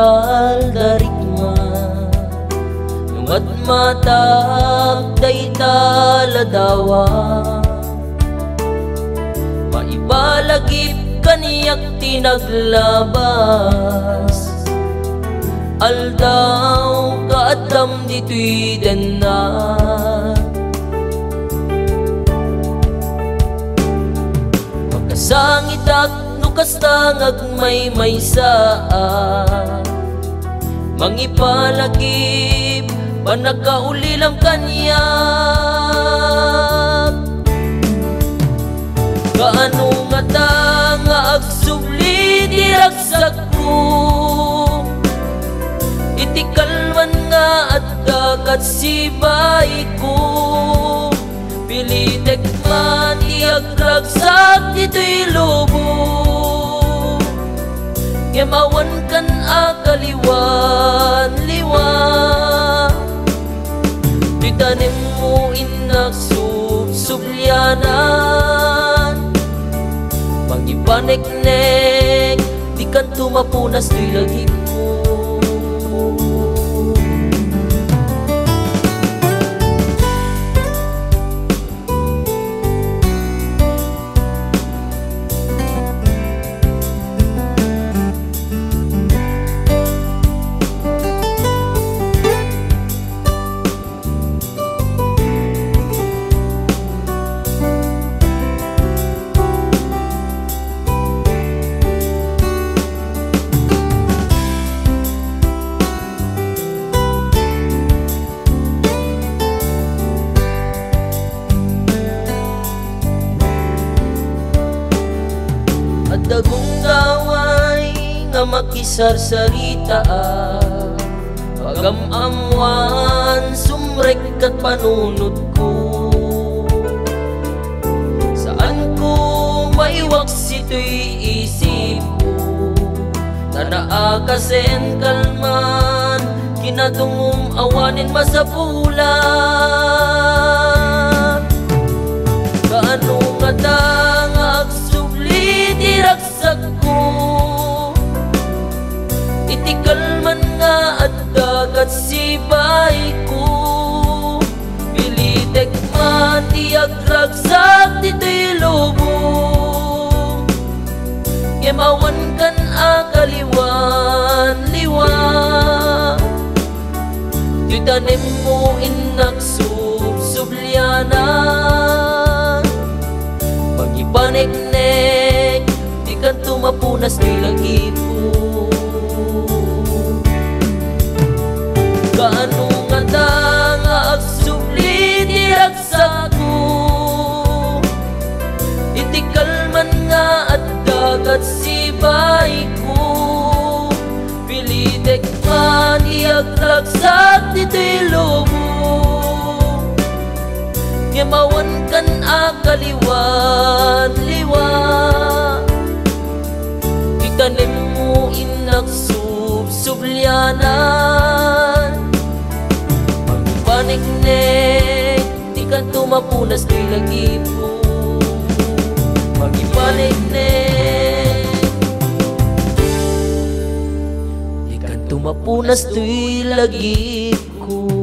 taldarigma nungat matag daytaladawa maibalagip kaniyak tinaglabas aldaw kaadam dito'y denat Sangitak nukastangag may saan mangipalagip panagkaulilang kanyak kaano nga ta nga agsubli diragsak ko itikalman nga at dagat sibay ko pilitek man iagragsak dito'y lubo gemawan kan akaliwan liwa ditanim mo inak sublyanan pangipanek-nek di kan tumapunas to'y lagip mo dagong daway nga makisarsarita pagamamuan sumrek kat panunod ko saan ko maiwak sito'y isip ko nanaakasen kalman kinatungong awanin masapulan kaano nga ta nga diragsak ko itikalman nga at dagat sibay ko pilitek man diagragsak dito'y lubong gemawan kan akaliwan liwa titanim mo inak sublyanan pagipanek-nek kan tumapunas to'y lagip ko kaano nga ta nga agsubli diragsak ko itikalman nga at dagat sibay ko pilitek man iagragsak dito'y lubong gemawan kan akaliwan liwa tanim mo inak sublyanan pagipanek-nek di kan tumapunas to'y lagip ko pagipanek-nek di kan tumapunas to'y lagip ko